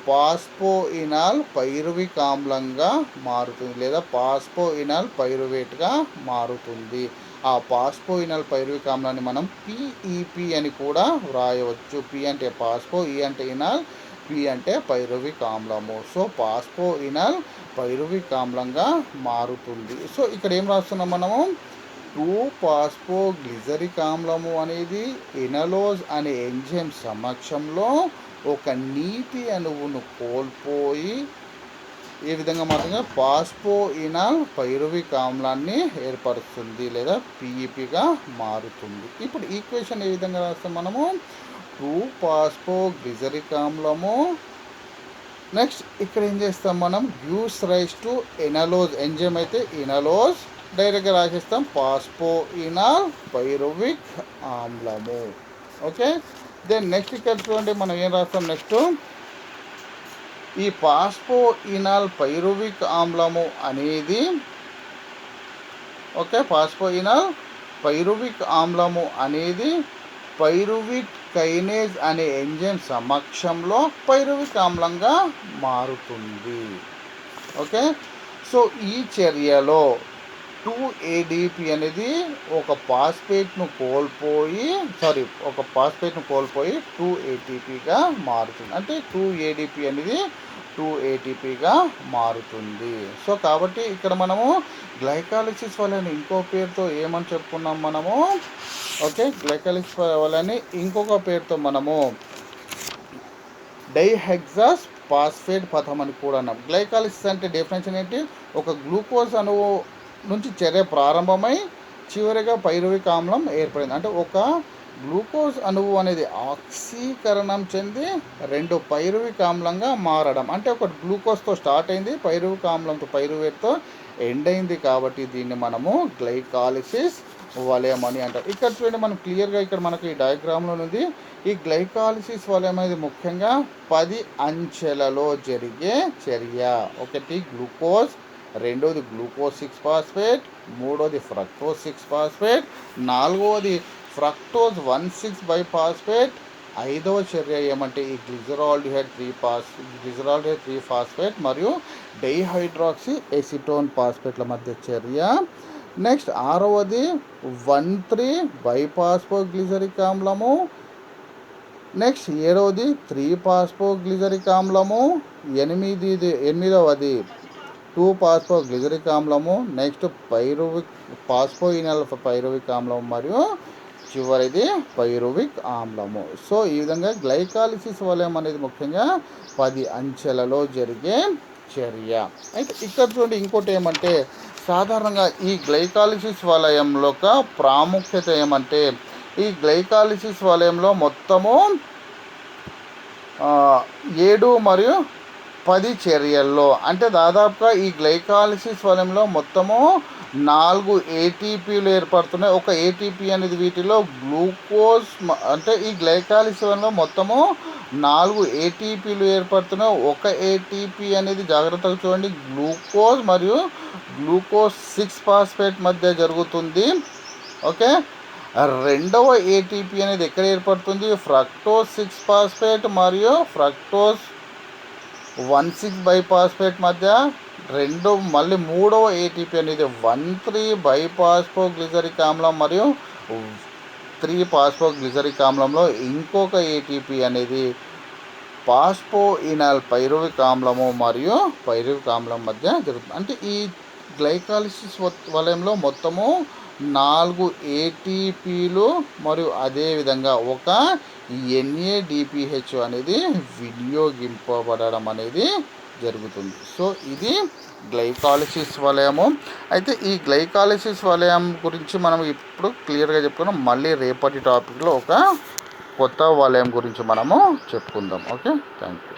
పాస్ఫోఇనాల్ పైరువిక్ ఆమ్లంగా మారుతుంది, లేదా పాస్ఫోఇనాల్ పైరువేట్గా మారుతుంది. ఆ పాస్ఫోఇనాల్ పైరువిక్ ఆమ్లాన్ని మనం PEP అని కూడా వ్రాయవచ్చు. P అంటే పాస్ఫో, E అంటే ఇనాల్, P అంటే పైరువిక్ ఆమ్లము. సో పాస్ఫోఇనాల్ పైరువిక్ ఆమ్లంగా మారుతుంది. సో ఇక్కడ ఏం రాస్తున్నాం మనము? 2-పాస్ఫోగ్లిజరిక్ ఆమ్లము అనేది ఇనలోజ్ అనే ఎంజైమ్ సమక్షంలో ఒక నీటి అణువును కోల్పోయి ఏ విధంగా మాత్రమే పాస్ఫోఇనాల్ పైరువిక్ ఆమ్లాన్ని ఏర్పరుస్తుంది, లేదా PEPగా మారుతుంది. ఇప్పుడు ఈక్వేషన్ ఏ విధంగా రాస్తాం మనము? 2-పాస్ఫోగ్లిజరిక్ ఆమ్లము నెక్స్ట్ ఇక్కడ ఏం చేస్తాం మనం? గివ్స్ రైజ్ టు ఎనలోజ్, ఎంజైమ్ అయితే ఇనలోజ్, డైరెక్ట్గా రాసేస్తాం పాస్ఫోఇనాల్ పైరువిక్ ఆమ్లము. ఓకే. దెన్ నెక్స్ట్ ఇక్కడ చూడండి, మనం ఏం రాస్తాం నెక్స్ట్? ఈ పాస్ఫోఇనాల్ పైరువిక్ ఆమ్లము అనేది పాస్ఫోఇనాల్ పైరువిక్ ఆమ్లము అనేది పైరువిక్ కైనేజ్ అనే ఎంజైమ్ సమక్షంలో పైరువిక్ ఆమ్లంగా మారుతుంది. ఓకే. సో ఈ చర్యలో 2-ADP అనేది ఒక పాస్పేట్ను కోల్పోయి 2-ATPగా మారుతుంది. అంటే 2-ADP అనేది 2-ATPగా మారుతుంది. సో కాబట్టి ఇక్కడ మనము గ్లైకాలిసిస్ వలని ఇంకో పేరుతో ఏమని చెప్పుకున్నాం మనము? గ్లైకాలిసిస్ వలని ఇంకొక పేరుతో మనము డైహెక్సాస్ ఫాస్ఫేట్ పథం అని కూడా అన్నాం. గ్లైకాలిసిస్ అంటే డెఫినేషన్ ఏంటి? ఒక గ్లూకోజ్ అణువు నుంచి చర్య ప్రారంభమై చివరిగా పైరువిక్ ఆమ్లం ఏర్పడింది. అంటే ఒక గ్లూకోజ్ అణువు అనేది ఆక్సీకరణం చెంది 2 పైరువిక్ ఆమ్లంగా మారడం. అంటే ఒక గ్లూకోజ్తో స్టార్ట్ అయింది, పైరువిక్ ఆమ్లంతో పైరువేట్తో ఎండ్ అయింది. కాబట్టి దీన్ని మనము గ్లైకాలిసిస్ వలయం అని అంటారు. ఇక్కడ చూడండి, మనం క్లియర్గా ఇక్కడ మనకి ఈ డయాగ్రామ్లో ఉంది. ఈ గ్లైకాలిసిస్ వలయం అనేది ముఖ్యంగా 10 అంచెలలో జరిగే చర్య. ఒకటి గ్లూకోజ్, రెండోది గ్లూకోజ్ 6-ఫాస్ఫేట్, మూడోది ఫ్రక్టోజ్ 6-ఫాస్ఫేట్, నాలుగవది ఫ్రక్టోజ్ 1,6-బైఫాస్ఫేట్, ఐదవ చర్య ఏమంటే ఈ గ్లిజరాల్డిహైడ్ 3-ఫాస్ఫేట్ మరియు డైహైడ్రాక్సీ ఎసిటోన్ ఫాస్ఫేట్ల మధ్య చర్య. నెక్స్ట్ ఆరవది 1,3-బైపాస్ఫోగ్లిజరిక్ ఆమ్లము. నెక్స్ట్ 7వది 3-పాస్ఫోగ్లిజరిక్ ఆమ్లము. ఎనిమిదవది 2-పాస్ఫోగ్లిజరిక్ ఆమ్లము. నెక్స్ట్ పాస్ఫోఇనాల్ పైరువిక్ ఆమ్లం మరియు చివరిది పైరువిక్ ఆమ్లము. సో ఈ విధంగా గ్లైకాలిసిస్ వలయం అనేది ముఖ్యంగా 10 అంచెలలో జరిగే చర్య. అయితే ఇక్కడ చూడండి, ఇంకోటి ఏమంటే సాధారణంగా ఈ గ్లైకాలిసిస్ వలయంలో ఒక ప్రాముఖ్యత ఏమంటే ఈ గ్లైకాలిసిస్ వలయంలో మొత్తము 7 మరియు 10 చర్యల్లో అంటే దాదాపుగా ఈ గ్లైకాలిసిస్ వలయంలో మొత్తము 4 ఏటీపీలు ఏర్పడుతున్నాయి. ఒక ఏటీపీ అనేది వీటిలో గ్లూకోజ్ అంటే ఈ గ్లైకాలిసిస్ వలన మొత్తము 4 ఏటీపీలు ఏర్పడుతున్నాయి. ఒక ఏటీపీ అనేది జాగ్రత్తగా చూడండి గ్లూకోజ్ మరియు గ్లూకోజ్ 6 ఫాస్ఫేట్ మధ్య జరుగుతుంది. ఓకే, రెండవ ఏటీపీ అనేది ఎక్కడ ఏర్పడుతుంది? ఫ్రక్టోజ్ 6 ఫాస్ఫేట్ మరియు ఫ్రక్టోజ్ 1,6 బైఫాస్ఫేట్ మధ్య. మళ్ళీ మూడవ ఏటీపీ అనేది 1,3 బైఫాస్ఫోగ్లిజరిక్ ఆమ్లం మరియు 3 ఫాస్ఫోగ్లిజరిక్ ఆమ్లంలో ఇంకొక ఏటీపీ అనేది ఫాస్ఫోయినాల్ పైరువిక్ ఆమ్లము మరియు పైరువిక్ ఆమ్లం మధ్య జరుగుతుంది. అంటే ఈ గ్లైకాలిసిస్ వలయంలో మొత్తము 4 ఏటీపీలు మరియు అదేవిధంగా ఒక NADPH అనేది వినియోగింపబడడం అనేది జరుగుతుంది. సో ఇది గ్లైకాలిసిస్ వలయము. అయితే ఈ గ్లైకాలిసిస్ వలయం గురించి మనం ఇప్పుడు క్లియర్గా చెప్పుకున్నాం. మళ్ళీ రేపటి టాపిక్లో ఒక కొత్త వలయం గురించి మనము చెప్పుకుందాం. Okay, thank you.